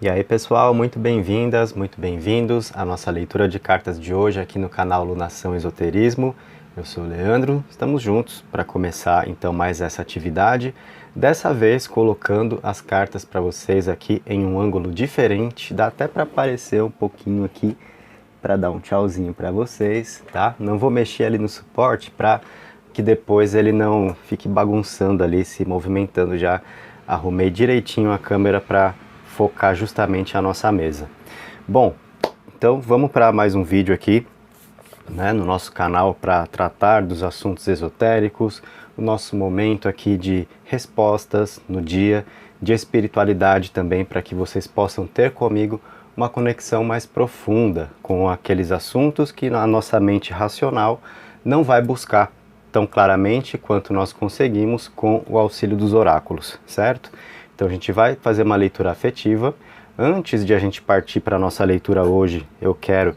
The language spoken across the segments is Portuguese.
E aí pessoal, muito bem-vindas, muito bem-vindos à nossa leitura de cartas de hoje aqui no canal Lunação Esoterismo. Eu sou o Leandro, estamos juntos para começar então mais essa atividade, dessa vez colocando as cartas para vocês aqui em um ângulo diferente, dá até para aparecer um pouquinho aqui para dar um tchauzinho para vocês, tá? Não vou mexer ali no suporte para que depois ele não fique bagunçando ali, se movimentando. Já arrumei direitinho a câmera para focar justamente a nossa mesa. Bom, então vamos para mais um vídeo aqui, né, no nosso canal para tratar dos assuntos esotéricos, o nosso momento aqui de respostas no dia, de espiritualidade também, para que vocês possam ter comigo uma conexão mais profunda com aqueles assuntos que a nossa mente racional não vai buscar tão claramente quanto nós conseguimos com o auxílio dos oráculos, certo? Então a gente vai fazer uma leitura afetiva. Antes de a gente partir para a nossa leitura hoje, eu quero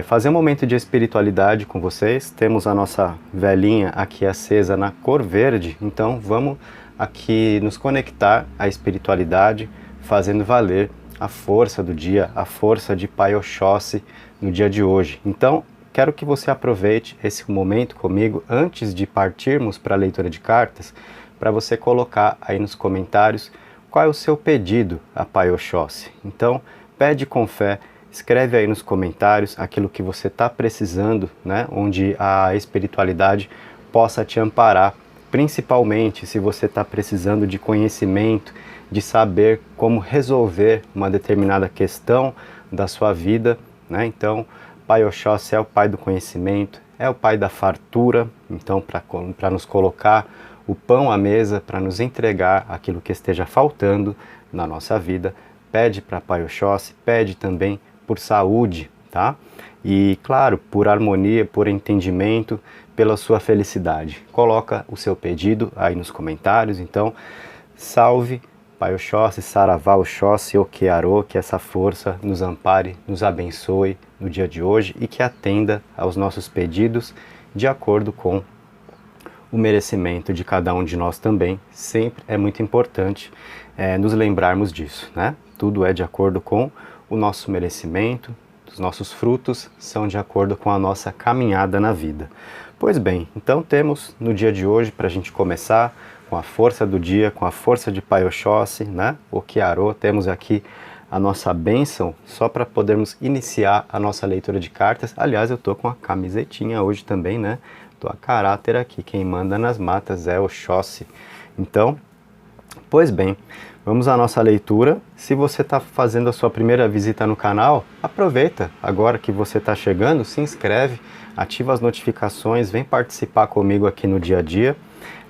fazer um momento de espiritualidade com vocês. Temos a nossa velinha aqui acesa na cor verde, então vamos aqui nos conectar à espiritualidade, fazendo valer a força do dia, a força de Pai Oxóssi no dia de hoje. Então, quero que você aproveite esse momento comigo, antes de partirmos para a leitura de cartas, para você colocar aí nos comentários qual é o seu pedido a Pai Oxóssi. Então, pede com fé, escreve aí nos comentários aquilo que você está precisando, né, onde a espiritualidade possa te amparar, principalmente se você está precisando de conhecimento, de saber como resolver uma determinada questão da sua vida, né? Então, Pai Oxóssi é o Pai do conhecimento, é o Pai da fartura, então para nos colocar o pão à mesa, para nos entregar aquilo que esteja faltando na nossa vida. Pede para Pai Oxóssi, pede também por saúde, tá? E claro, por harmonia, por entendimento, pela sua felicidade. Coloca o seu pedido aí nos comentários. Então, salve Pai Oxóssi, Saravá Oxóssi, Okearô, que essa força nos ampare, nos abençoe no dia de hoje e que atenda aos nossos pedidos de acordo com o merecimento de cada um de nós também. Sempre é muito importante nos lembrarmos disso, né? Tudo é de acordo com o nosso merecimento, os nossos frutos são de acordo com a nossa caminhada na vida. Pois bem, então temos no dia de hoje, para a gente começar com a força do dia, com a força de Pai Oxóssi, né? Okearô, temos aqui a nossa bênção, só para podermos iniciar a nossa leitura de cartas. Aliás, eu tô com a camisetinha hoje também, né? Tô a caráter aqui, quem manda nas matas é Oxóssi. Então, pois bem, vamos à nossa leitura. Se você está fazendo a sua primeira visita no canal, aproveita agora que você está chegando, se inscreve, ativa as notificações, vem participar comigo aqui no dia a dia.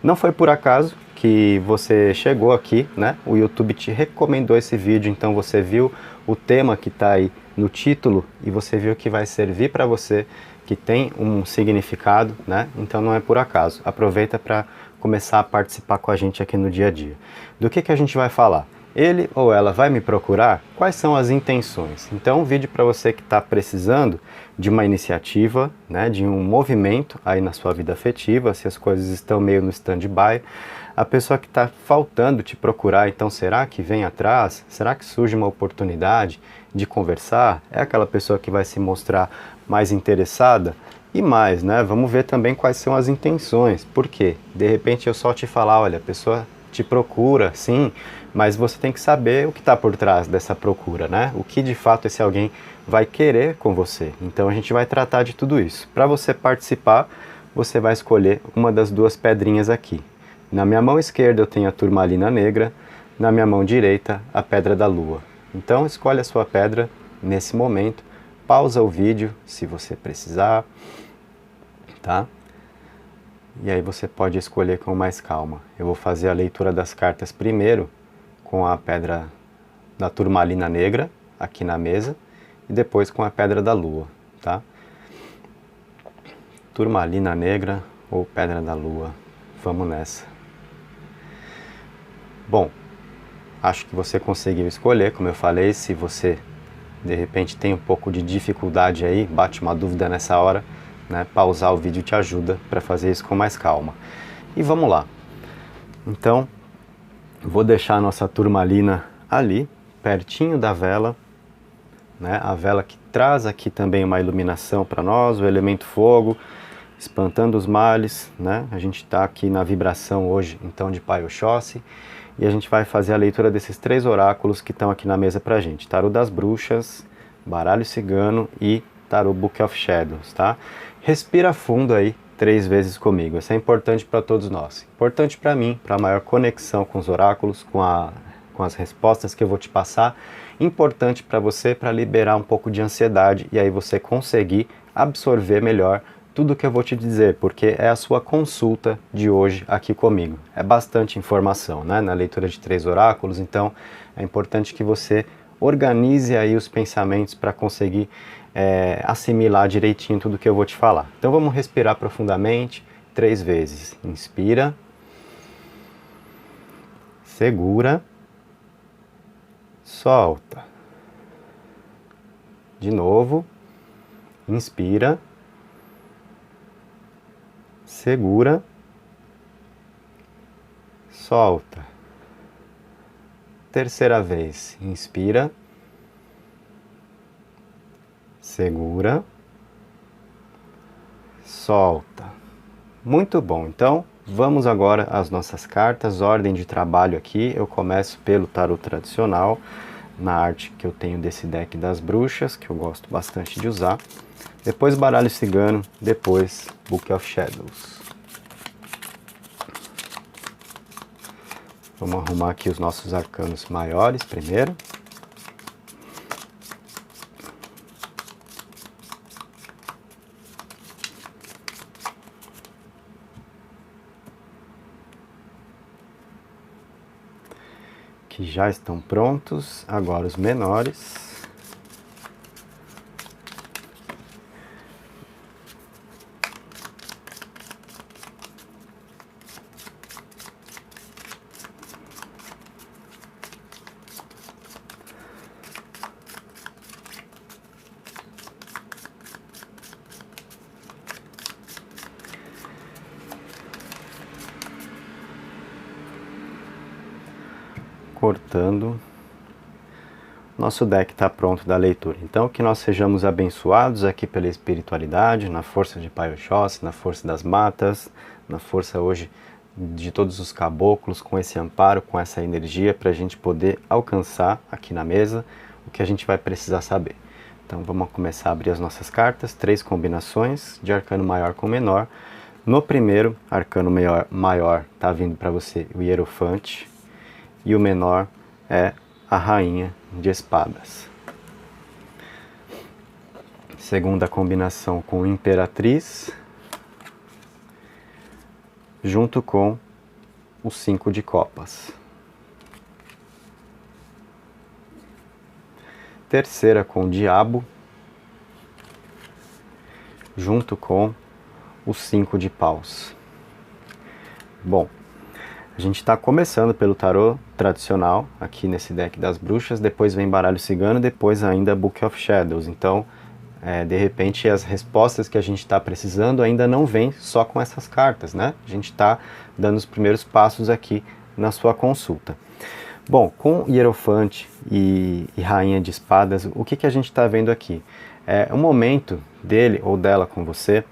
Não foi por acaso que você chegou aqui, né? O YouTube te recomendou esse vídeo, então você viu o tema que está aí no título e você viu que vai servir para você, que tem um significado, né? Então não é por acaso. Aproveita para começar a participar com a gente aqui no dia a dia. Do que a gente vai falar? Ele ou ela vai me procurar? Quais são as intenções? Então, um vídeo para você que está precisando de uma iniciativa, né, de um movimento aí na sua vida afetiva, se as coisas estão meio no stand-by, a pessoa que está faltando te procurar, então será que vem atrás? Será que surge uma oportunidade de conversar? É aquela pessoa que vai se mostrar mais interessada? E mais, né, vamos ver também quais são as intenções. Por quê? De repente eu só te falar, olha, a pessoa te procura, sim, mas você tem que saber o que está por trás dessa procura, né? O que de fato esse alguém vai querer com você. Então a gente vai tratar de tudo isso. Para você participar, você vai escolher uma das duas pedrinhas aqui. Na minha mão esquerda eu tenho a turmalina negra, na minha mão direita a pedra da lua. Então escolhe a sua pedra nesse momento, pausa o vídeo se você precisar, tá? E aí você pode escolher com mais calma. Eu vou fazer a leitura das cartas primeiro com a pedra da turmalina negra aqui na mesa e depois com a pedra da lua, tá? Turmalina negra ou pedra da lua, vamos nessa. Bom, acho que você conseguiu escolher, como eu falei. Se você de repente tem um pouco de dificuldade aí, bate uma dúvida nessa hora, né, pausar o vídeo te ajuda para fazer isso com mais calma. E vamos lá. Então, vou deixar a nossa turmalina ali, pertinho da vela, né? A vela que traz aqui também uma iluminação para nós, o elemento fogo, espantando os males, né? A gente está aqui na vibração hoje, então, de Pai Oxóssi, e a gente vai fazer a leitura desses 3 oráculos que estão aqui na mesa pra gente. Tarô das Bruxas, Baralho Cigano e Tarô Book of Shadows, tá? Respira fundo aí 3 vezes comigo. Isso é importante para todos nós. Importante para mim, para maior conexão com os oráculos, com as respostas que eu vou te passar. Importante para você, para liberar um pouco de ansiedade e aí você conseguir absorver melhor tudo que eu vou te dizer, porque é a sua consulta de hoje aqui comigo. É bastante informação, né, na leitura de 3 oráculos, então é importante que você organize aí os pensamentos para conseguir assimilar direitinho tudo que eu vou te falar. Então vamos respirar profundamente 3 vezes. Inspira, segura, solta. De novo, inspira, segura, solta. Terceira vez, inspira, segura, solta. Muito bom, então vamos agora às nossas cartas, ordem de trabalho aqui. Eu começo pelo tarô tradicional, na arte que eu tenho desse deck das bruxas, que eu gosto bastante de usar. Depois Baralho Cigano, depois Book of Shadows. Vamos arrumar aqui os nossos arcanos maiores primeiro. Que já estão prontos. Agora os menores. Cortando. Nosso deck está pronto da leitura. Então que nós sejamos abençoados aqui pela espiritualidade, na força de Pai Oxóssi, na força das matas, na força hoje de todos os caboclos, com esse amparo, com essa energia, para a gente poder alcançar aqui na mesa o que a gente vai precisar saber. Então vamos começar a abrir as nossas cartas, 3 combinações de arcano maior com menor. No primeiro, arcano maior está vindo para você o Hierofante, e o menor é a Rainha de Espadas. Segunda combinação com Imperatriz, junto com o 5 de Copas. Terceira com o Diabo, junto com o 5 de Paus. Bom, a gente está começando pelo tarô tradicional, aqui nesse deck das bruxas, depois vem Baralho Cigano, depois ainda Book of Shadows. Então, de repente, as respostas que a gente está precisando ainda não vêm só com essas cartas, né? A gente está dando os primeiros passos aqui na sua consulta. Bom, com Hierofante e Rainha de Espadas, o que a gente está vendo aqui? É um momento dele ou dela com você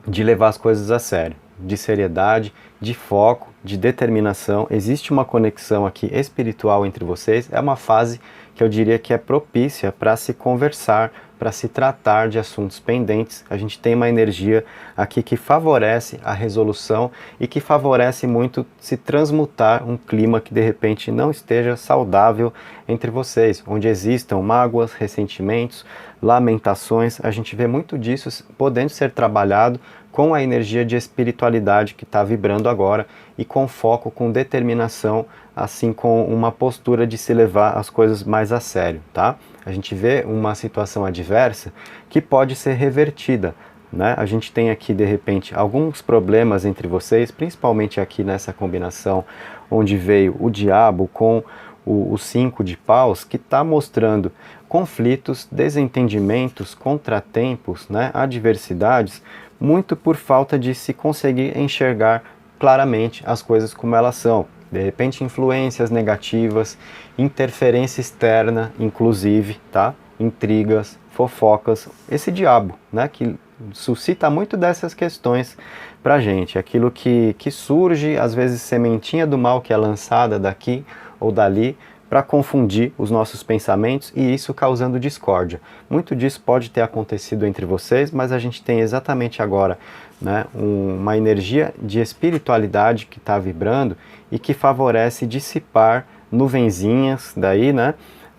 de levar as coisas a sério, de seriedade, de foco, de determinação. Existe uma conexão aqui espiritual entre vocês. É uma fase que eu diria que é propícia para se conversar, para se tratar de assuntos pendentes. A gente tem uma energia aqui que favorece a resolução e que favorece muito se transmutar um clima que de repente não esteja saudável entre vocês, onde existam mágoas, ressentimentos, lamentações. A gente vê muito disso podendo ser trabalhado com a energia de espiritualidade que está vibrando agora e com foco, com determinação, assim com uma postura de se levar as coisas mais a sério, tá? A gente vê uma situação adversa que pode ser revertida, né? A gente tem aqui, de repente, alguns problemas entre vocês, principalmente aqui nessa combinação onde veio o Diabo com o 5 de Paus, que está mostrando conflitos, desentendimentos, contratempos, né? Adversidades, muito por falta de se conseguir enxergar claramente as coisas como elas são. De repente influências negativas, interferência externa, inclusive, tá? Intrigas, fofocas, esse diabo, né? Que suscita muito dessas questões pra gente. Aquilo que surge, às vezes sementinha do mal que é lançada daqui ou dali, para confundir os nossos pensamentos e isso causando discórdia. Muito disso pode ter acontecido entre vocês, mas a gente tem exatamente agora, né, uma energia de espiritualidade que está vibrando e que favorece dissipar nuvenzinhas daí, né,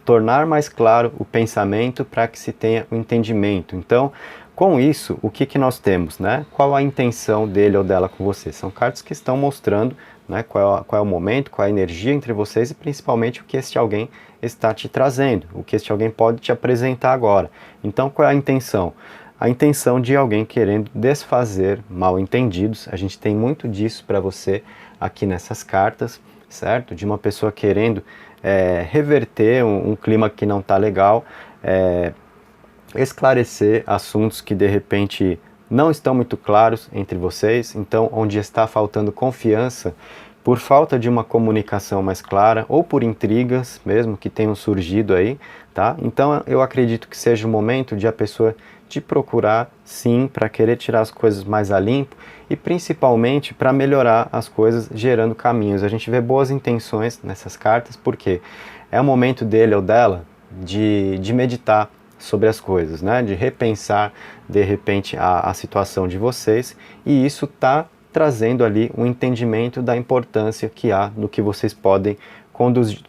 tornar mais claro o pensamento para que se tenha o entendimento. Então, com isso, o que nós temos, né? Qual a intenção dele ou dela com você? São cartas que estão mostrando, né, qual é o momento, qual é a energia entre vocês e principalmente o que este alguém está te trazendo, o que este alguém pode te apresentar agora. Então, qual é a intenção? A intenção de alguém querendo desfazer mal-entendidos. A gente tem muito disso para você aqui nessas cartas, certo? De uma pessoa querendo reverter um clima que não está legal, esclarecer assuntos que de repente não estão muito claros entre vocês, então onde está faltando confiança por falta de uma comunicação mais clara ou por intrigas mesmo que tenham surgido aí, tá? Então eu acredito que seja o momento de a pessoa te procurar sim para querer tirar as coisas mais a limpo e principalmente para melhorar as coisas gerando caminhos. A gente vê boas intenções nessas cartas porque é o momento dele ou dela de meditar sobre as coisas, né? De repensar de repente a situação de vocês e isso está trazendo ali um entendimento da importância que há no que vocês podem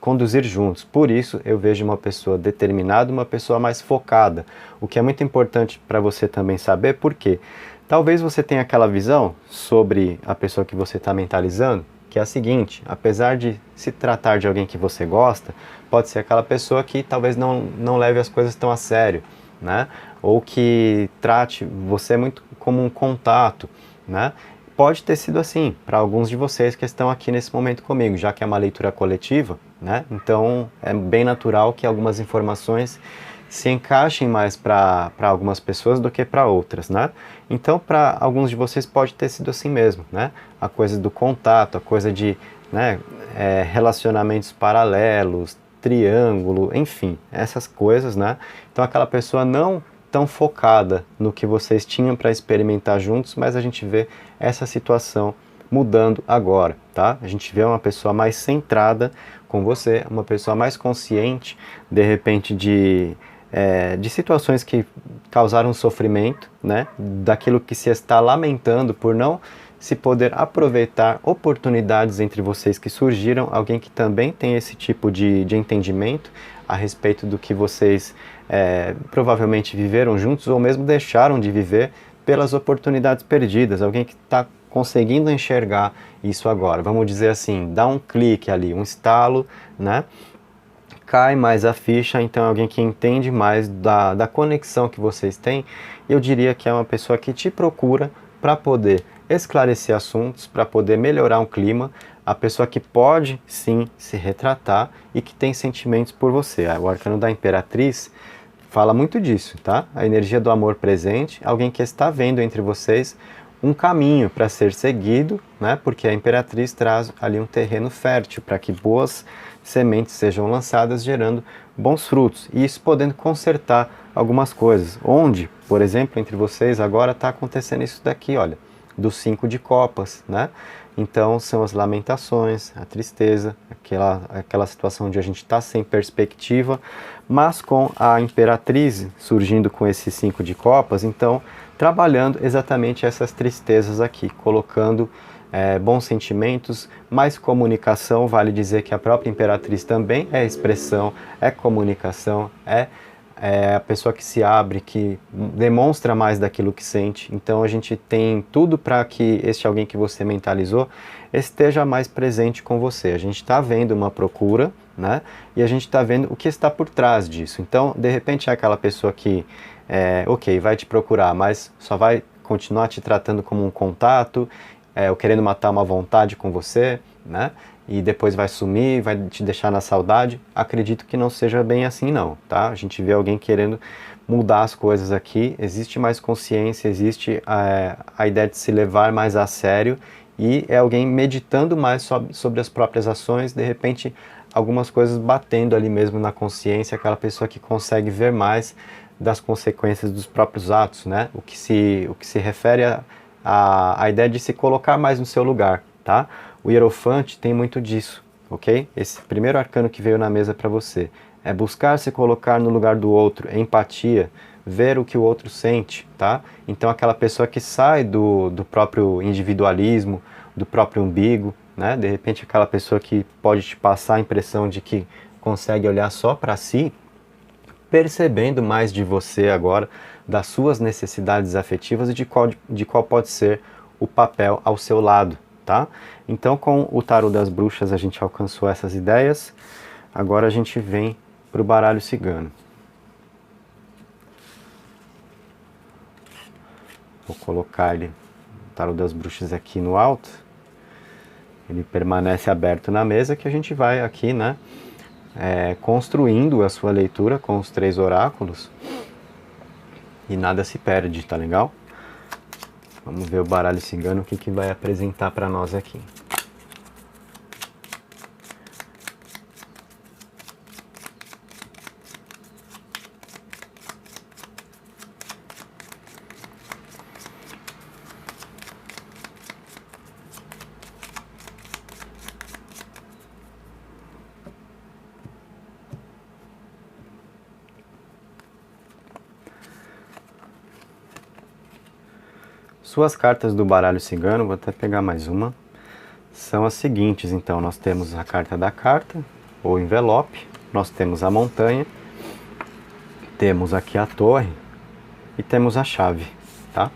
conduzir juntos. Por isso eu vejo uma pessoa determinada, uma pessoa mais focada, o que é muito importante para você também saber, porque talvez você tenha aquela visão sobre a pessoa que você está mentalizando, que é a seguinte: apesar de se tratar de alguém que você gosta, pode ser aquela pessoa que talvez não leve as coisas tão a sério, né? Ou que trate você muito como um contato, né? Pode ter sido assim para alguns de vocês que estão aqui nesse momento comigo, já que é uma leitura coletiva, né? Então é bem natural que algumas informações se encaixem mais para algumas pessoas do que para outras, né? Então para alguns de vocês pode ter sido assim mesmo, né? A coisa do contato, a coisa de, né, relacionamentos paralelos, triângulo, enfim, essas coisas, né? Então aquela pessoa não tão focada no que vocês tinham para experimentar juntos, mas a gente vê essa situação mudando agora, tá? A gente vê uma pessoa mais centrada com você, uma pessoa mais consciente, de repente, de situações que causaram sofrimento, né? Daquilo que se está lamentando por não se poder aproveitar oportunidades entre vocês que surgiram, alguém que também tem esse tipo de entendimento a respeito do que vocês provavelmente viveram juntos ou mesmo deixaram de viver pelas oportunidades perdidas, alguém que está conseguindo enxergar isso agora, vamos dizer assim, dá um clique ali, um estalo, né? Cai mais a ficha, então é alguém que entende mais da conexão que vocês têm. Eu diria que é uma pessoa que te procura para poder esclarecer assuntos, para poder melhorar um clima, a pessoa que pode sim se retratar e que tem sentimentos por você. O arcano da Imperatriz fala muito disso, tá? A energia do amor presente, alguém que está vendo entre vocês um caminho para ser seguido, né? Porque a Imperatriz traz ali um terreno fértil para que boas sementes sejam lançadas, gerando bons frutos, e isso podendo consertar algumas coisas. Onde, por exemplo, entre vocês agora está acontecendo isso daqui, olha, do 5 de copas, né? Então são as lamentações, a tristeza, aquela situação onde a gente está sem perspectiva, mas com a Imperatriz surgindo com esse 5 de copas, então trabalhando exatamente essas tristezas aqui, colocando bons sentimentos, mais comunicação. Vale dizer que a própria Imperatriz também é expressão, é comunicação, é a pessoa que se abre, que demonstra mais daquilo que sente. Então a gente tem tudo para que este alguém que você mentalizou esteja mais presente com você. A gente está vendo uma procura, né? E a gente está vendo o que está por trás disso. Então, de repente, é aquela pessoa que, ok, vai te procurar, mas só vai continuar te tratando como um contato, ou querendo matar uma vontade com você, né? E depois vai sumir, vai te deixar na saudade. Acredito que não seja bem assim não, tá? A gente vê alguém querendo mudar as coisas aqui, existe mais consciência, existe a ideia de se levar mais a sério e é alguém meditando mais sobre as próprias ações, de repente algumas coisas batendo ali mesmo na consciência, aquela pessoa que consegue ver mais das consequências dos próprios atos, né? O que se refere à ideia de se colocar mais no seu lugar, tá? O Hierofante tem muito disso, ok? Esse primeiro arcano que veio na mesa para você é buscar se colocar no lugar do outro, empatia, ver o que o outro sente, tá? Então aquela pessoa que sai do próprio individualismo, do próprio umbigo, né? De repente aquela pessoa que pode te passar a impressão de que consegue olhar só para si, percebendo mais de você agora, das suas necessidades afetivas e de qual pode ser o papel ao seu lado, tá? Então com o Tarô das Bruxas a gente alcançou essas ideias, agora a gente vem para o baralho cigano. Vou colocar ele, o Tarô das Bruxas aqui no alto. Ele permanece aberto na mesa que a gente vai aqui, né, construindo a sua leitura com os 3 oráculos. E nada se perde, tá legal? Vamos ver o baralho cigano, o que vai apresentar para nós aqui. Suas cartas do baralho cigano, vou até pegar mais uma, são as seguintes. Então, nós temos a carta da carta, ou envelope, nós temos a montanha, temos aqui a torre e temos a chave, tá?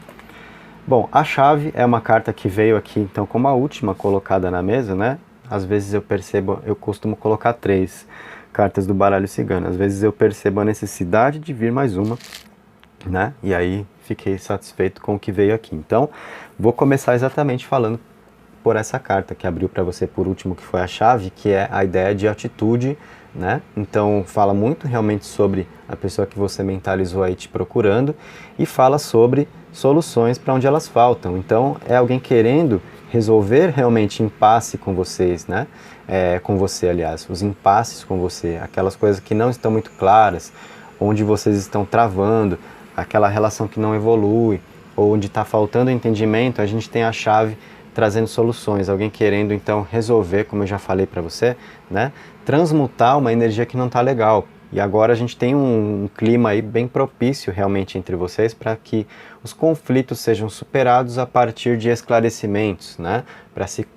Bom, a chave é uma carta que veio aqui, então, como a última colocada na mesa, né? Às vezes eu costumo colocar 3 cartas do baralho cigano. Às vezes eu percebo a necessidade de vir mais uma, né? E aí fiquei satisfeito com o que veio aqui. Então, vou começar exatamente falando por essa carta que abriu para você por último, que foi a chave, que é a ideia de atitude, né? Então, fala muito realmente sobre a pessoa que você mentalizou aí te procurando e fala sobre soluções para onde elas faltam. Então, é alguém querendo resolver realmente impasse com vocês, né? Com você, aliás, os impasses com você, aquelas coisas que não estão muito claras, onde vocês estão travando, aquela relação que não evolui, ou onde está faltando entendimento, a gente tem a chave trazendo soluções, alguém querendo então resolver, como eu já falei para você, né? Transmutar uma energia que não está legal. E agora a gente tem um clima aí bem propício realmente entre vocês para que os conflitos sejam superados a partir de esclarecimentos, né?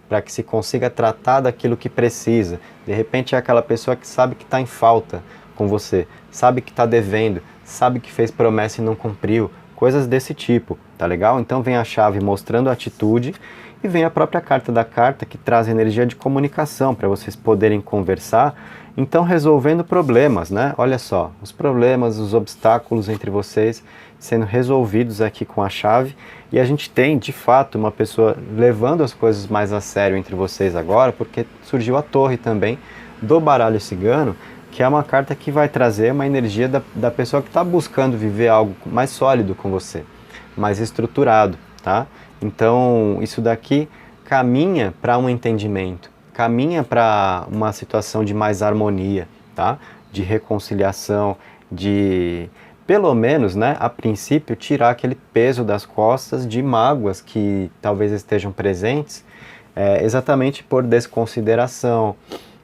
Para que se consiga tratar daquilo que precisa. De repente é aquela pessoa que sabe que está em falta com você, sabe que está devendo, sabe que fez promessa e não cumpriu, coisas desse tipo, tá legal? Então vem a chave mostrando a atitude e vem a própria carta da carta que traz energia de comunicação para vocês poderem conversar, então resolvendo problemas, né? Olha só, os problemas, os obstáculos entre vocês sendo resolvidos aqui com a chave, e a gente tem de fato uma pessoa levando as coisas mais a sério entre vocês agora, porque surgiu a torre também do baralho cigano, que é uma carta que vai trazer uma energia da pessoa que está buscando viver algo mais sólido com você, mais estruturado, tá? Então, isso daqui caminha para um entendimento, caminha para uma situação de mais harmonia, tá? De reconciliação, de, pelo menos, né, a princípio, tirar aquele peso das costas de mágoas que talvez estejam presentes, exatamente por desconsideração,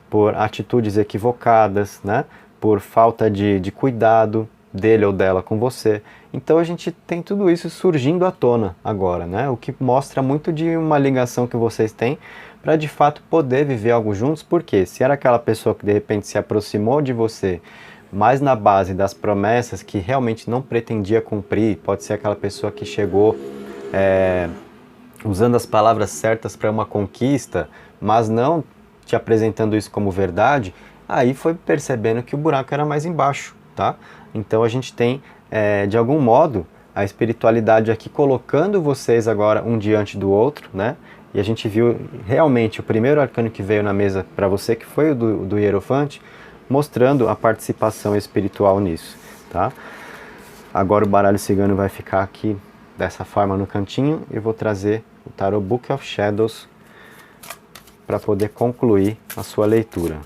por atitudes equivocadas, né? Por falta de cuidado dele ou dela com você. Então a gente tem tudo isso surgindo à tona agora, né? O que mostra muito de uma ligação que vocês têm para de fato poder viver algo juntos, porque se era aquela pessoa que de repente se aproximou de você, mais na base das promessas que realmente não pretendia cumprir, pode ser aquela pessoa que chegou usando as palavras certas para uma conquista, mas não te apresentando isso como verdade, aí foi percebendo que o buraco era mais embaixo, tá? Então a gente tem, de algum modo, a espiritualidade aqui colocando vocês agora um diante do outro, né? E a gente viu realmente o primeiro arcano que veio na mesa para você, que foi o do Hierofante, mostrando a participação espiritual nisso, tá? Agora o baralho cigano vai ficar aqui dessa forma no cantinho e vou trazer o Tarot Book of Shadows para poder concluir a sua leitura.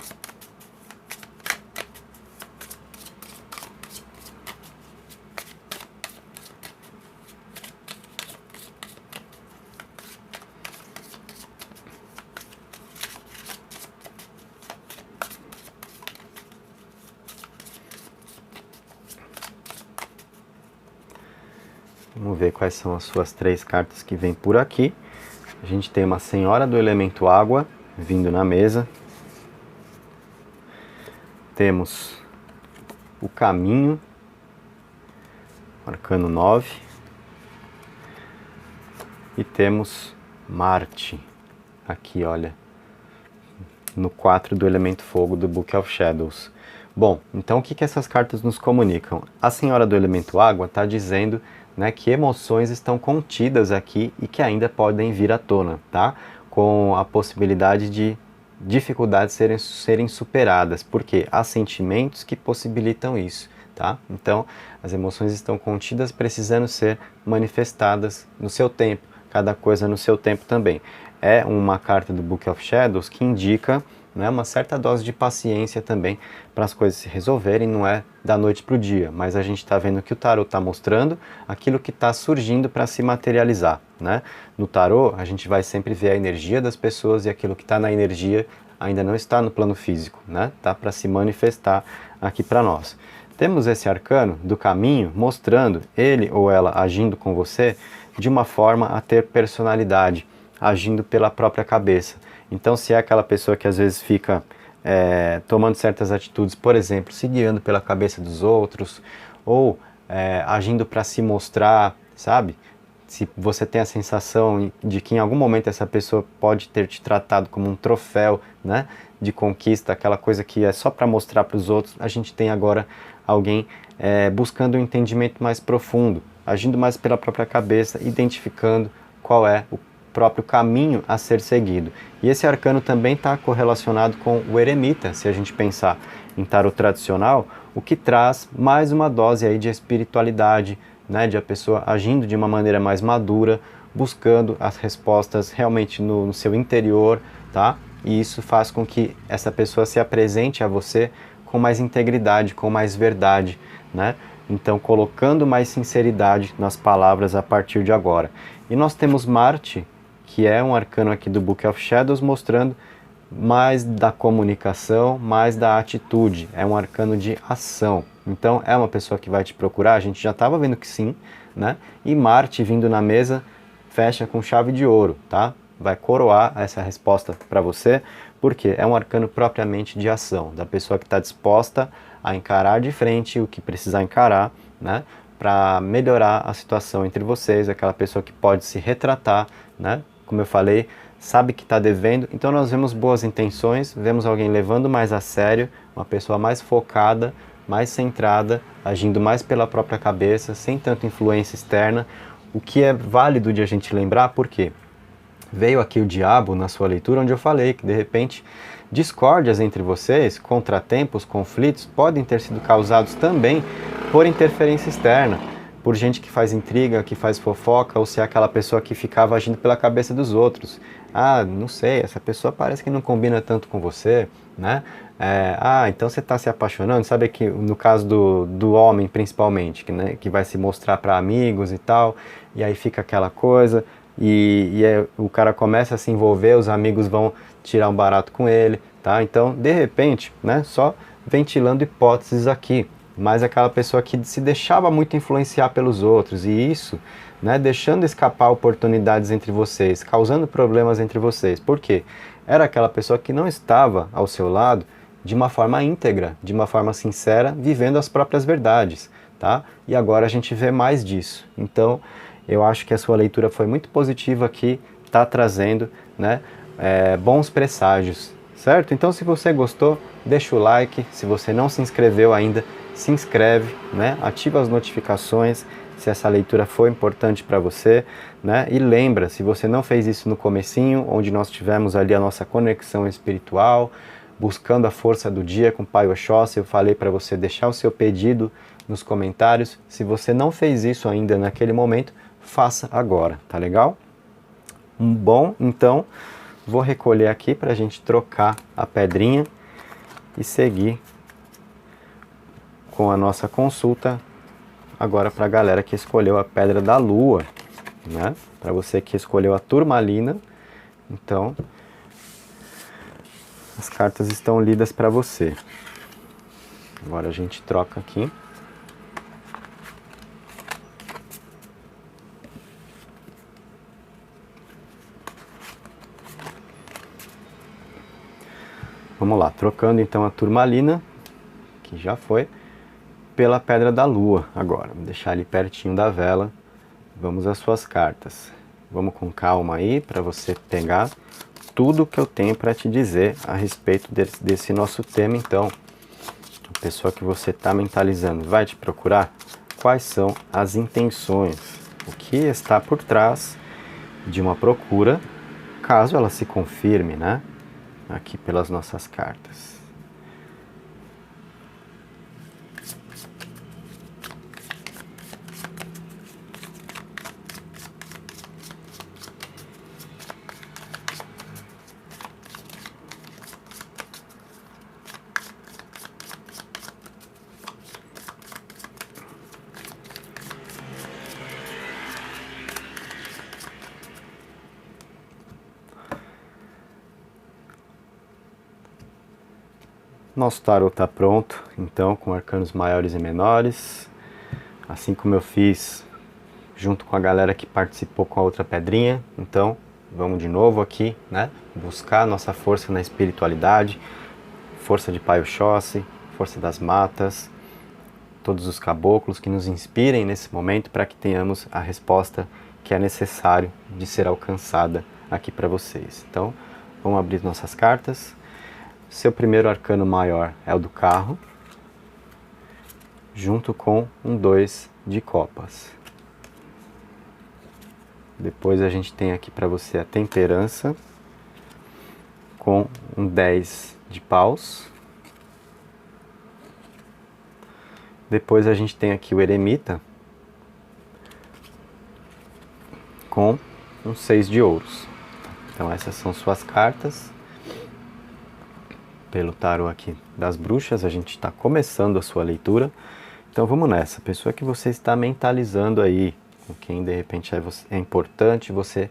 Vamos ver quais são as suas 3 cartas que vêm por aqui. A gente tem uma Senhora do Elemento Água vindo na mesa. Temos o Caminho, Arcano 9. E temos Marte, aqui, olha, no 4 do Elemento Fogo do Book of Shadows. Bom, então o que essas cartas nos comunicam? A Senhora do Elemento Água está dizendo, né, que emoções estão contidas aqui e que ainda podem vir à tona, tá? Com a possibilidade de dificuldades serem superadas, porque há sentimentos que possibilitam isso, tá? Então, as emoções estão contidas, precisando ser manifestadas no seu tempo, cada coisa no seu tempo também. É uma carta do Book of Shadows que indica, né, uma certa dose de paciência também para as coisas se resolverem, não é da noite para o dia, mas a gente está vendo que o tarô está mostrando aquilo que está surgindo para se materializar, né? No tarô a gente vai sempre ver a energia das pessoas e aquilo que está na energia ainda não está no plano físico, né? Tá para se manifestar aqui para nós. Temos esse arcano do caminho mostrando ele ou ela agindo com você de uma forma a ter personalidade, agindo pela própria cabeça. Então, se é aquela pessoa que às vezes fica tomando certas atitudes, por exemplo, se guiando pela cabeça dos outros, ou agindo para se mostrar, sabe? Se você tem a sensação de que em algum momento essa pessoa pode ter te tratado como um troféu, né, de conquista, aquela coisa que é só para mostrar para os outros, a gente tem agora alguém buscando um entendimento mais profundo, agindo mais pela própria cabeça, identificando qual é o próprio caminho a ser seguido. E esse arcano também está correlacionado com o eremita, se a gente pensar em tarot tradicional, o que traz mais uma dose aí de espiritualidade, né, de a pessoa agindo de uma maneira mais madura, buscando as respostas realmente no seu interior, tá? E isso faz com que essa pessoa se apresente a você com mais integridade, com mais verdade, né? Então, colocando mais sinceridade nas palavras a partir de agora. E nós temos Marte, que é um arcano aqui do Book of Shadows, mostrando mais da comunicação, mais da atitude. É um arcano de ação. Então, é uma pessoa que vai te procurar, a gente já estava vendo que sim, né? E Marte vindo na mesa, fecha com chave de ouro, tá? Vai coroar essa resposta para você, porque é um arcano propriamente de ação, da pessoa que está disposta a encarar de frente o que precisar encarar, né? Para melhorar a situação entre vocês, aquela pessoa que pode se retratar, né? Como eu falei, sabe que está devendo, então nós vemos boas intenções, vemos alguém levando mais a sério, uma pessoa mais focada, mais centrada, agindo mais pela própria cabeça, sem tanta influência externa, o que é válido de a gente lembrar, porque veio aqui o diabo na sua leitura, onde eu falei que de repente discórdias entre vocês, contratempos, conflitos, podem ter sido causados também por interferência externa, por gente que faz intriga, que faz fofoca, ou se é aquela pessoa que ficava agindo pela cabeça dos outros. Ah, não sei, essa pessoa parece que não combina tanto com você, né? Então você está se apaixonando, sabe que no caso do homem principalmente, que vai se mostrar para amigos e tal, e aí fica aquela coisa, o cara começa a se envolver, os amigos vão tirar um barato com ele, tá? Então, de repente, né, só ventilando hipóteses aqui, mas aquela pessoa que se deixava muito influenciar pelos outros, e isso, né, deixando escapar oportunidades entre vocês, causando problemas entre vocês. Por quê? Era aquela pessoa que não estava ao seu lado de uma forma íntegra, de uma forma sincera, vivendo as próprias verdades, tá? E agora a gente vê mais disso. Então, eu acho que a sua leitura foi muito positiva aqui, está trazendo, né, bons presságios, certo? Então, se você gostou, deixa o like. Se você não se inscreveu ainda, se inscreve, né? Ativa as notificações se essa leitura foi importante para você, né? E lembra, se você não fez isso no comecinho, onde nós tivemos ali a nossa conexão espiritual, buscando a força do dia com o Pai Oxóssi, eu falei para você deixar o seu pedido nos comentários. Se você não fez isso ainda naquele momento, faça agora, tá legal? Bom, então, vou recolher aqui para a gente trocar a pedrinha e seguir com a nossa consulta agora para a galera que escolheu a Pedra da Lua, né? Para você que escolheu a Turmalina, então as cartas estão lidas para você. Agora a gente troca aqui. Vamos lá, trocando então a Turmalina, que já foi, pela Pedra da Lua agora. Vou deixar ali pertinho da vela. Vamos às suas cartas. Vamos com calma aí para você pegar tudo que eu tenho para te dizer a respeito desse nosso tema. Então, a pessoa que você está mentalizando vai te procurar. Quais são as intenções? O que está por trás de uma procura, caso ela se confirme, né? Aqui pelas nossas cartas. Nosso tarô está pronto, então, com arcanos maiores e menores, assim como eu fiz junto com a galera que participou com a outra pedrinha. Então, vamos de novo aqui, né? Buscar nossa força na espiritualidade, força de Pai Oxóssi, força das matas, todos os caboclos que nos inspirem nesse momento para que tenhamos a resposta que é necessário de ser alcançada aqui para vocês. Então, vamos abrir nossas cartas. Seu primeiro arcano maior é o do carro, junto com um 2 de copas. Depois a gente tem aqui para você a temperança, com um 10 de paus. Depois a gente tem aqui o eremita, com um 6 de ouros. Então essas são suas cartas. Pelo tarô aqui das bruxas, a gente está começando a sua leitura. Então vamos nessa, pessoa que você está mentalizando aí, com quem de repente é importante você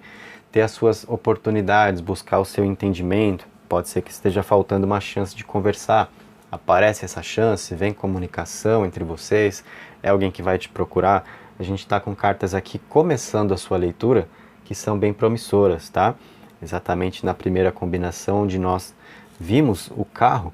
ter as suas oportunidades, buscar o seu entendimento. Pode ser que esteja faltando uma chance de conversar. Aparece essa chance, vem comunicação entre vocês, é alguém que vai te procurar. A gente está com cartas aqui começando a sua leitura, que são bem promissoras, tá? Exatamente na primeira combinação onde nós vimos o carro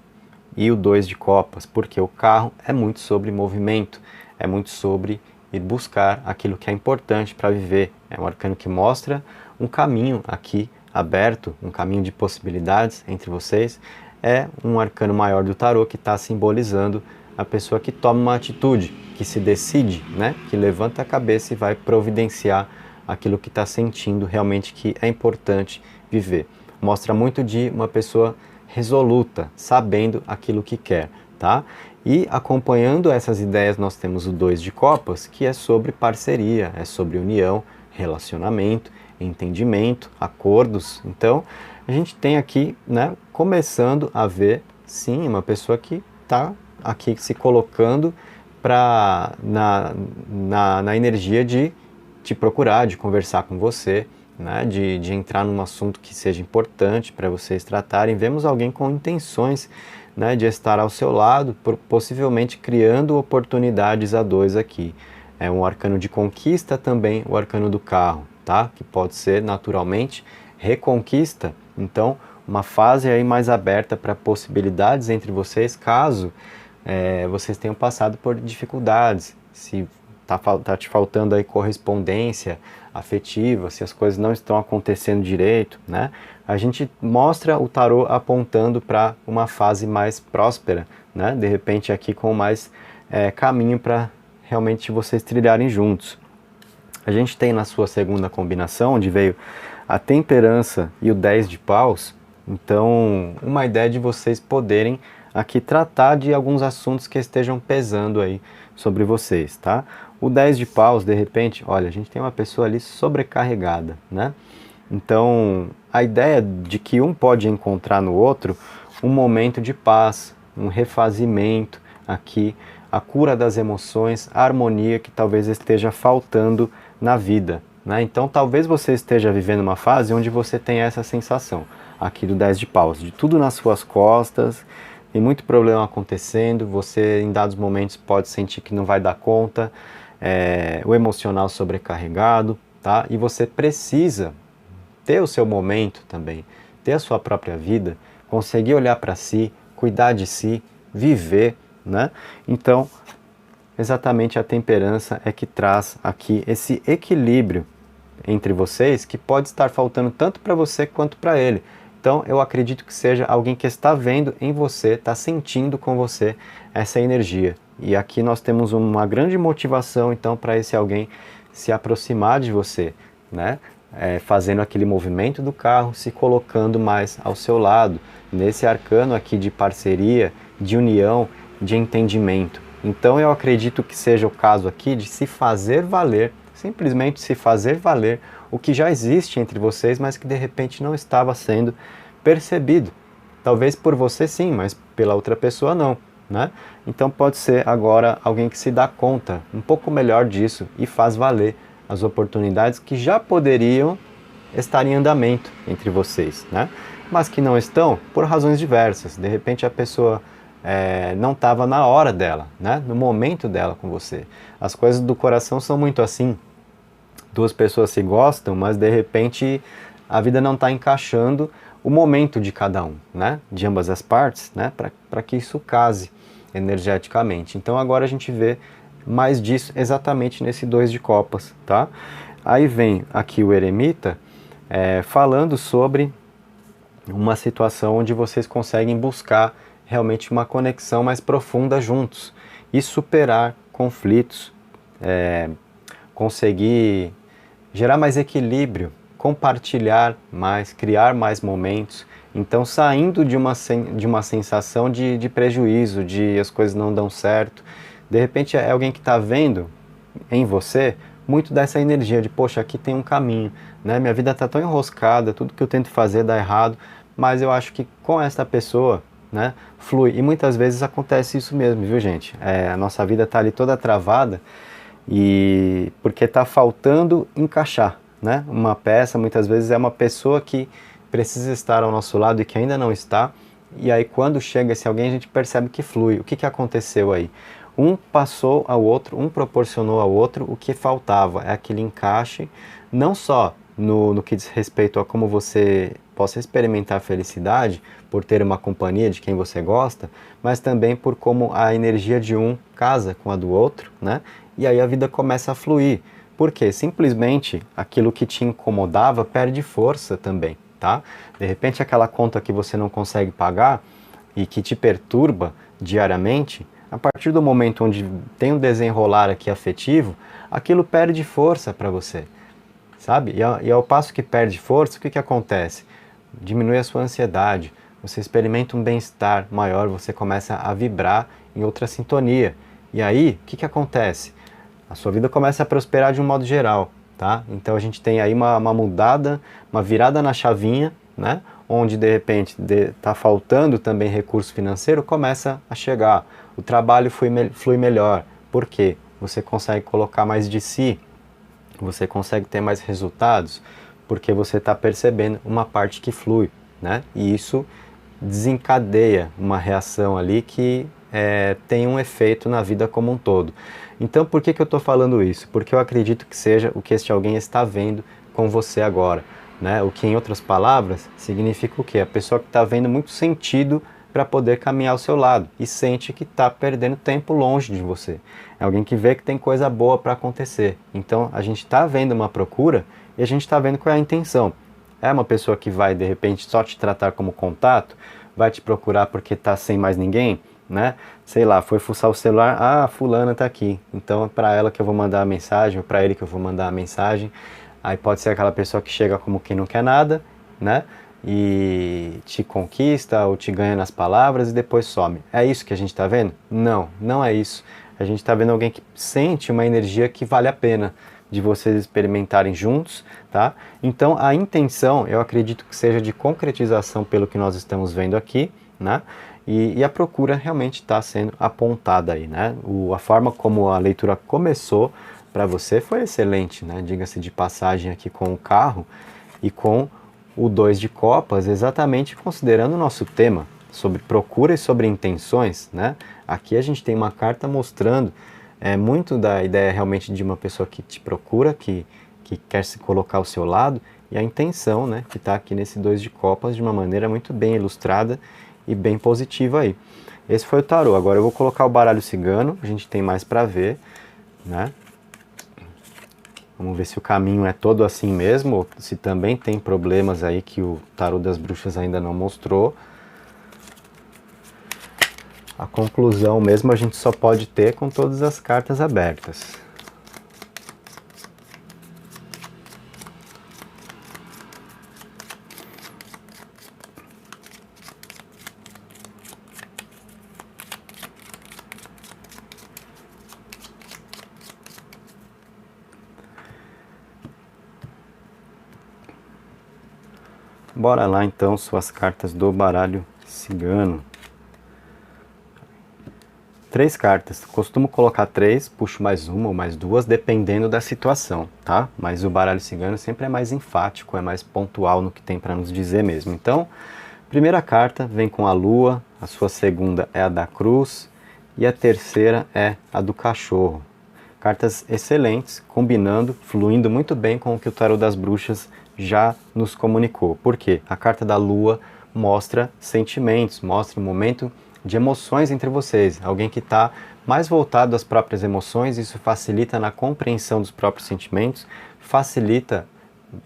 e o 2 de copas, porque o carro é muito sobre movimento, é muito sobre ir buscar aquilo que é importante para viver. É um arcano que mostra um caminho aqui aberto, um caminho de possibilidades entre vocês. É um arcano maior do tarô que está simbolizando a pessoa que toma uma atitude, que se decide, né? Que levanta a cabeça e vai providenciar aquilo que está sentindo realmente que é importante viver. Mostra muito de uma pessoa resoluta, sabendo aquilo que quer, tá? E acompanhando essas ideias nós temos o 2 de copas, que é sobre parceria, é sobre união, relacionamento, entendimento, acordos. Então, a gente tem aqui, né, começando a ver, sim, uma pessoa que está aqui se colocando na energia de te procurar, de conversar com você, né, de entrar num assunto que seja importante para vocês tratarem. Vemos alguém com intenções, né, de estar ao seu lado, possivelmente criando oportunidades a dois aqui. É um arcano de conquista também, o arcano do carro, tá? Que pode ser naturalmente reconquista. Então, uma fase aí mais aberta para possibilidades entre vocês, caso vocês tenham passado por dificuldades, se tá te faltando aí correspondência afetiva, se as coisas não estão acontecendo direito, né? A gente mostra o tarô apontando para uma fase mais próspera, né? De repente aqui com mais caminho para realmente vocês trilharem juntos. A gente tem na sua segunda combinação, onde veio a temperança e o 10 de paus, então uma ideia de vocês poderem aqui tratar de alguns assuntos que estejam pesando aí sobre vocês, tá? O 10 de paus, de repente, olha, a gente tem uma pessoa ali sobrecarregada, né? Então, a ideia de que um pode encontrar no outro um momento de paz, um refazimento aqui, a cura das emoções, a harmonia que talvez esteja faltando na vida, né? Então talvez você esteja vivendo uma fase onde você tem essa sensação aqui do 10 de paus, de tudo nas suas costas, tem muito problema acontecendo, você em dados momentos pode sentir que não vai dar conta, o emocional sobrecarregado, tá? E você precisa ter o seu momento também, ter a sua própria vida, conseguir olhar para si, cuidar de si, viver, né? Então, exatamente a temperança é que traz aqui esse equilíbrio entre vocês que pode estar faltando tanto para você quanto para ele. Então, eu acredito que seja alguém que está vendo em você, está sentindo com você essa energia. E aqui nós temos uma grande motivação, então, para esse alguém se aproximar de você, né? Fazendo aquele movimento do carro, se colocando mais ao seu lado, nesse arcano aqui de parceria, de união, de entendimento. Então eu acredito que seja o caso aqui de se fazer valer, simplesmente se fazer valer o que já existe entre vocês, mas que de repente não estava sendo percebido. Talvez por você sim, mas pela outra pessoa não, né? Então pode ser agora alguém que se dá conta um pouco melhor disso e faz valer as oportunidades que já poderiam estar em andamento entre vocês, né? Mas que não estão por razões diversas. De repente a pessoa não estava na hora dela, né? No momento dela com você. As coisas do coração são muito assim. Duas pessoas se gostam, mas de repente a vida não está encaixando o momento de cada um, né? De ambas as partes, né? Para que isso case energeticamente. Então agora a gente vê mais disso exatamente nesse 2 de copas, tá? Aí vem aqui o eremita falando sobre uma situação onde vocês conseguem buscar realmente uma conexão mais profunda juntos e superar conflitos, conseguir gerar mais equilíbrio, compartilhar mais, criar mais momentos. Então, saindo de uma sensação de prejuízo, de as coisas não dão certo, de repente é alguém que está vendo em você muito dessa energia de, poxa, aqui tem um caminho, né? Minha vida está tão enroscada, tudo que eu tento fazer dá errado, mas eu acho que com esta pessoa, né, flui. E muitas vezes acontece isso mesmo, viu, gente? A nossa vida está ali toda travada e porque está faltando encaixar, né? Uma peça, muitas vezes é uma pessoa que precisa estar ao nosso lado e que ainda não está, e aí quando chega esse alguém a gente percebe que flui. O que aconteceu aí? Um passou ao outro, um proporcionou ao outro o que faltava, é aquele encaixe, não só no que diz respeito a como você possa experimentar a felicidade por ter uma companhia de quem você gosta, mas também por como a energia de um casa com a do outro, né? E aí a vida começa a fluir. Por quê? Simplesmente aquilo que te incomodava perde força também, tá? De repente aquela conta que você não consegue pagar e que te perturba diariamente, a partir do momento onde tem um desenrolar aqui afetivo, aquilo perde força para você, sabe? E ao passo que perde força, o que acontece? Diminui a sua ansiedade, você experimenta um bem-estar maior, você começa a vibrar em outra sintonia. E aí, o que acontece? A sua vida começa a prosperar de um modo geral, tá? Então a gente tem aí uma mudada, uma virada na chavinha, né? Onde de repente está faltando também recurso financeiro, começa a chegar. O trabalho flui melhor. Por quê? Você consegue colocar mais de si, você consegue ter mais resultados, porque você está percebendo uma parte que flui, né? E isso desencadeia uma reação ali que tem um efeito na vida como um todo. Então por que eu estou falando isso? Porque eu acredito que seja o que este alguém está vendo com você agora, né? O que, em outras palavras, significa o quê? A pessoa que está vendo muito sentido para poder caminhar ao seu lado e sente que está perdendo tempo longe de você. É alguém que vê que tem coisa boa para acontecer. Então a gente está vendo uma procura e a gente está vendo qual é a intenção. É uma pessoa que vai de repente só te tratar como contato, vai te procurar porque está sem mais ninguém, né? Sei lá, foi fuçar o celular, ah, fulana está aqui, então é para ela que eu vou mandar a mensagem, ou para ele que eu vou mandar a mensagem. Aí pode ser aquela pessoa que chega como quem não quer nada, né? E te conquista ou te ganha nas palavras e depois some. É isso que a gente está vendo? Não, não é isso. A gente está vendo alguém que sente uma energia que vale a pena, de vocês experimentarem juntos, tá? Então a intenção, eu acredito que seja de concretização pelo que nós estamos vendo aqui, né? E a procura realmente está sendo apontada aí, né? A forma como a leitura começou para você foi excelente, né? Diga-se de passagem aqui com o carro e com o 2 de copas, exatamente considerando o nosso tema sobre procura e sobre intenções, né? Aqui a gente tem uma carta mostrando muito da ideia realmente de uma pessoa que te procura, que quer se colocar ao seu lado, e a intenção, né, que está aqui nesse 2 de copas de uma maneira muito bem ilustrada e bem positiva aí. Esse foi o tarô. Agora eu vou colocar o baralho cigano, a gente tem mais para ver, né? Vamos ver se o caminho é todo assim mesmo, ou se também tem problemas aí que o tarô das bruxas ainda não mostrou. A conclusão mesmo a gente só pode ter com todas as cartas abertas. Bora lá então, suas cartas do baralho cigano. 3 cartas. Costumo colocar 3, puxo mais uma ou mais 2, dependendo da situação, tá? Mas o baralho cigano sempre é mais enfático, é mais pontual no que tem para nos dizer mesmo. Então, primeira carta vem com a lua, a sua segunda é a da cruz e a terceira é a do cachorro. Cartas excelentes, combinando, fluindo muito bem com o que o tarô das bruxas já nos comunicou. Por quê? A carta da lua mostra sentimentos, mostra um momento de emoções entre vocês, alguém que está mais voltado às próprias emoções, isso facilita na compreensão dos próprios sentimentos, facilita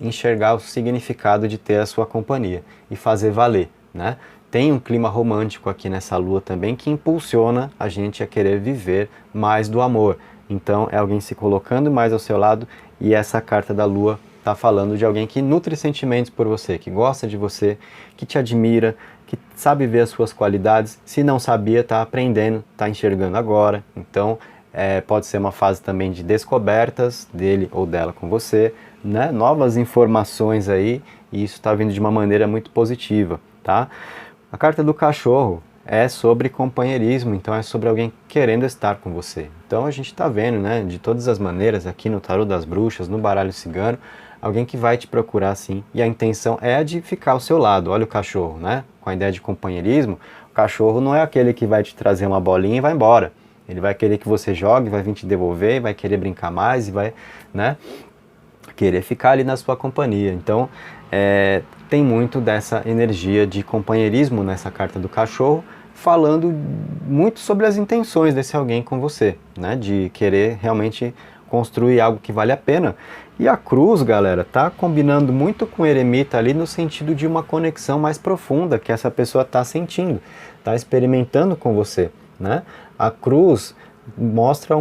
enxergar o significado de ter a sua companhia e fazer valer, né? Tem um clima romântico aqui nessa lua também que impulsiona a gente a querer viver mais do amor. Então é alguém se colocando mais ao seu lado e essa carta da lua está falando de alguém que nutre sentimentos por você, que gosta de você, que te admira, que sabe ver as suas qualidades. Se não sabia, está aprendendo, está enxergando agora. Então pode ser uma fase também de descobertas dele ou dela com você, né? Novas informações aí, e isso está vindo de uma maneira muito positiva, tá? A carta do cachorro é sobre companheirismo, então é sobre alguém querendo estar com você. Então a gente está vendo, né, de todas as maneiras aqui no tarô das bruxas, no baralho cigano, alguém que vai te procurar sim, e a intenção é a de ficar ao seu lado. Olha o cachorro, né? Com a ideia de companheirismo, o cachorro não é aquele que vai te trazer uma bolinha e vai embora. Ele vai querer que você jogue, vai vir te devolver, vai querer brincar mais e vai, né, querer ficar ali na sua companhia. Então, tem muito dessa energia de companheirismo nessa carta do cachorro, falando muito sobre as intenções desse alguém com você, né, de querer realmente construir algo que vale a pena. E a cruz, galera, tá combinando muito com o eremita ali no sentido de uma conexão mais profunda que essa pessoa está sentindo, está experimentando com você, né? A cruz mostra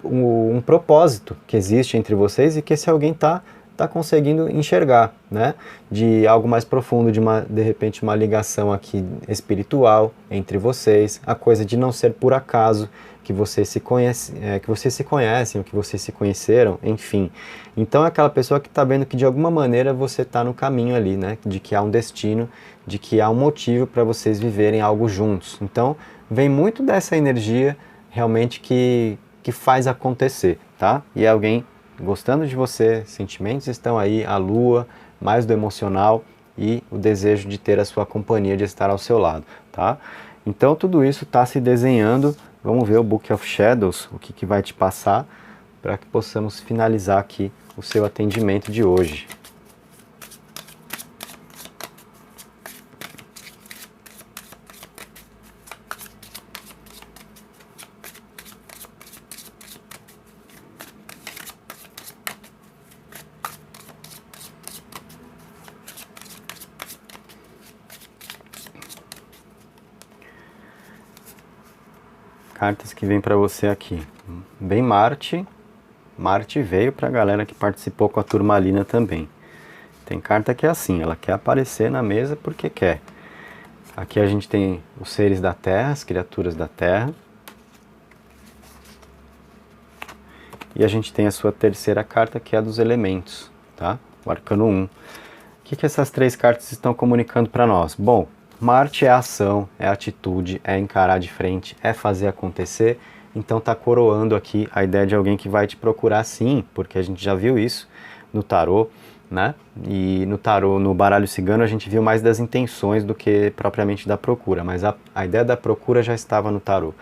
um propósito que existe entre vocês e que esse alguém tá conseguindo enxergar, né? De algo mais profundo, de repente uma ligação aqui espiritual entre vocês, a coisa de não ser por acaso que vocês se conhecem, ou que vocês se conheceram, enfim. Então é aquela pessoa que está vendo que de alguma maneira você está no caminho ali, né? De que há um destino, de que há um motivo para vocês viverem algo juntos. Então vem muito dessa energia realmente que faz acontecer, tá? E é alguém gostando de você, sentimentos estão aí, a lua, mais do emocional e o desejo de ter a sua companhia, de estar ao seu lado, tá? Então tudo isso está se desenhando. Vamos ver o Book of Shadows, o que vai te passar, para que possamos finalizar aqui o seu atendimento de hoje. Cartas que vem para você aqui. Bem Marte. Marte veio para a galera que participou com a turmalina também. Tem carta que é assim, ela quer aparecer na mesa porque quer. Aqui a gente tem os seres da Terra, as criaturas da Terra. e a gente tem a sua terceira carta, que é a dos elementos, tá? O arcano 1. O que essas 3 cartas estão comunicando para nós? Bom, Marte é ação, é atitude, é encarar de frente, é fazer acontecer. Então tá coroando aqui a ideia de alguém que vai te procurar sim, porque a gente já viu isso no tarô, né? E no tarô, no baralho cigano, a gente viu mais das intenções do que propriamente da procura, mas a ideia da procura já estava no tarô,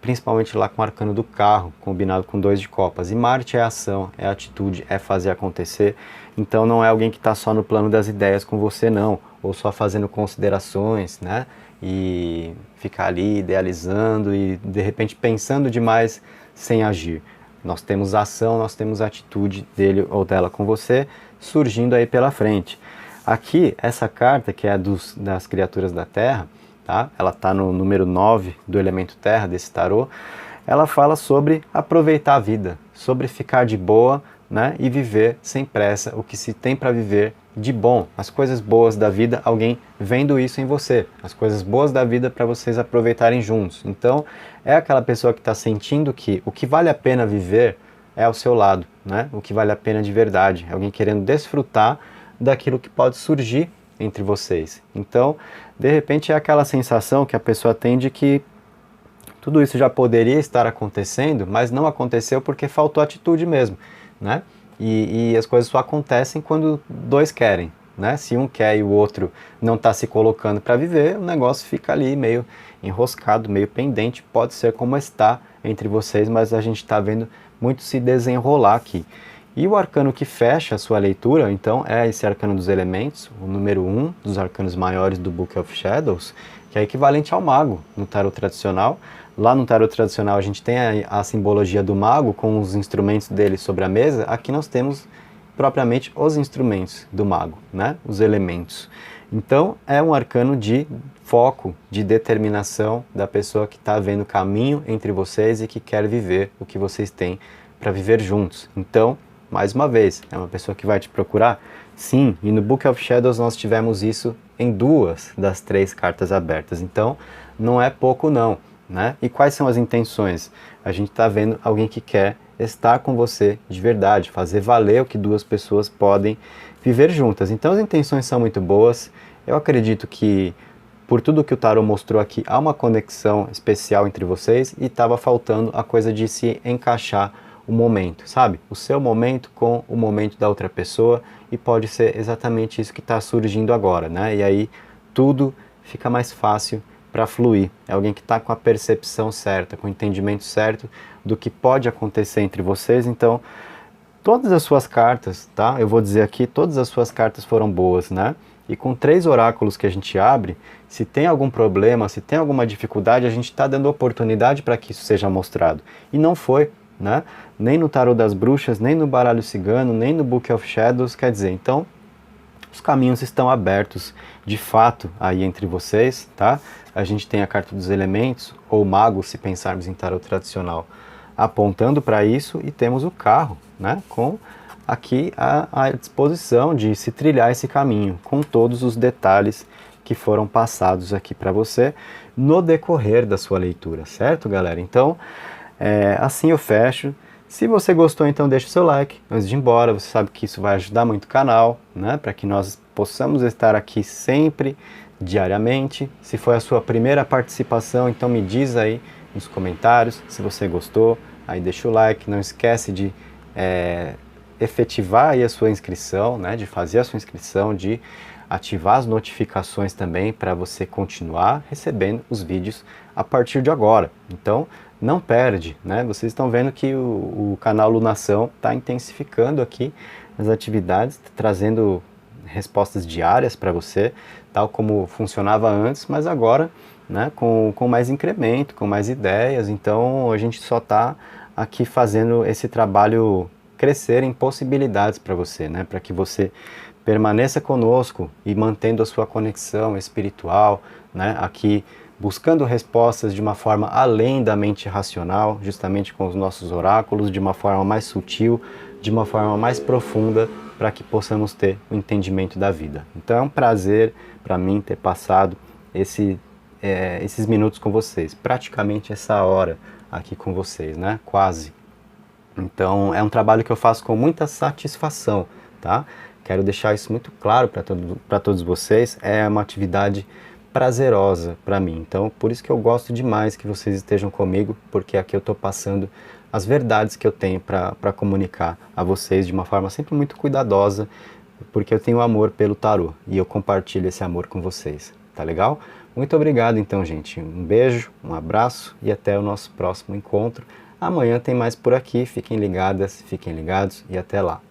principalmente lá com o arcano do carro, combinado com 2 de copas. E Marte é ação, é atitude, é fazer acontecer. Então não é alguém que está só no plano das ideias com você não, ou só fazendo considerações, né? E ficar ali idealizando e de repente pensando demais sem agir. Nós temos ação, nós temos atitude dele ou dela com você surgindo aí pela frente. Aqui, essa carta, que é das criaturas da Terra, tá? Ela está no número 9 do elemento Terra, desse tarô. Ela fala sobre aproveitar a vida, sobre ficar de boa, né? E viver sem pressa o que se tem para viver de bom. As coisas boas da vida, alguém vendo isso em você. As coisas boas da vida para vocês aproveitarem juntos. Então, é aquela pessoa que está sentindo que o que vale a pena viver é ao seu lado, né? O que vale a pena de verdade. É alguém querendo desfrutar daquilo que pode surgir entre vocês. Então, de repente, é aquela sensação que a pessoa tem de que tudo isso já poderia estar acontecendo, mas não aconteceu porque faltou atitude mesmo, né? E as coisas só acontecem quando 2 querem, né? Se um quer e o outro não está se colocando para viver, o negócio fica ali meio enroscado, meio pendente. Pode ser como está entre vocês, mas a gente está vendo muito se desenrolar aqui. E o arcano que fecha a sua leitura, então, é esse arcano dos elementos, o número 1 dos arcanos maiores do Book of Shadows, que é equivalente ao mago no tarot tradicional. Lá no tarot tradicional a gente tem a simbologia do mago com os instrumentos dele sobre a mesa. Aqui nós temos propriamente os instrumentos do mago, né? Os elementos. Então é um arcano de foco, de determinação da pessoa que está vendo o caminho entre vocês e que quer viver o que vocês têm para viver juntos. Então, mais uma vez, é uma pessoa que vai te procurar? Sim, e no Book of Shadows nós tivemos isso em 2 das 3 cartas abertas. Então não é pouco não. Né? E quais são as intenções? A gente está vendo alguém que quer estar com você de verdade, fazer valer o que 2 pessoas podem viver juntas. Então as intenções são muito boas. Eu acredito que por tudo que o tarot mostrou aqui, há uma conexão especial entre vocês e estava faltando a coisa de se encaixar o momento, sabe? O seu momento com o momento da outra pessoa, e pode ser exatamente isso que está surgindo agora, né? E aí tudo fica mais fácil para fluir. É alguém que está com a percepção certa, com o entendimento certo do que pode acontecer entre vocês. Então, todas as suas cartas, tá? Eu vou dizer aqui, todas as suas cartas foram boas, né? E com 3 oráculos que a gente abre, se tem algum problema, se tem alguma dificuldade, a gente está dando oportunidade para que isso seja mostrado. E não foi, né? Nem no Tarô das Bruxas, nem no Baralho Cigano, nem no Book of Shadows, quer dizer, então os caminhos estão abertos de fato aí entre vocês, tá? A gente tem a carta dos elementos, ou mago, se pensarmos em tarô tradicional, apontando para isso, e temos o carro, né? Com aqui a disposição de se trilhar esse caminho, com todos os detalhes que foram passados aqui para você no decorrer da sua leitura, certo, galera? Então, assim eu fecho. Se você gostou, então deixa o seu like antes de ir embora. Você sabe que isso vai ajudar muito o canal, né? Para que nós possamos estar aqui sempre, diariamente. Se foi a sua primeira participação, então me diz aí nos comentários se você gostou. Aí deixa o like, não esquece de efetivar aí a sua inscrição, né? De fazer a sua inscrição, de ativar as notificações também para você continuar recebendo os vídeos a partir de agora. Então, não perde, né? Vocês estão vendo que o canal Lunação está intensificando aqui as atividades, trazendo respostas diárias para você, tal como funcionava antes, mas agora, né, com mais incremento, com mais ideias. Então a gente só está aqui fazendo esse trabalho crescer em possibilidades para você, né, para que você permaneça conosco e mantendo a sua conexão espiritual, né, aqui buscando respostas de uma forma além da mente racional, justamente com os nossos oráculos, de uma forma mais sutil, de uma forma mais profunda, para que possamos ter o entendimento da vida. Então é um prazer para mim ter passado esses minutos com vocês, praticamente essa hora aqui com vocês, né? Quase. Então é um trabalho que eu faço com muita satisfação, tá? Quero deixar isso muito claro para todos vocês, é uma atividade prazerosa para mim. Então por isso que eu gosto demais que vocês estejam comigo, porque aqui eu estou passando as verdades que eu tenho para comunicar a vocês de uma forma sempre muito cuidadosa, porque eu tenho amor pelo tarô e eu compartilho esse amor com vocês, tá legal? Muito obrigado então, gente. Um beijo, um abraço e até o nosso próximo encontro. Amanhã tem mais por aqui, fiquem ligadas, fiquem ligados e até lá.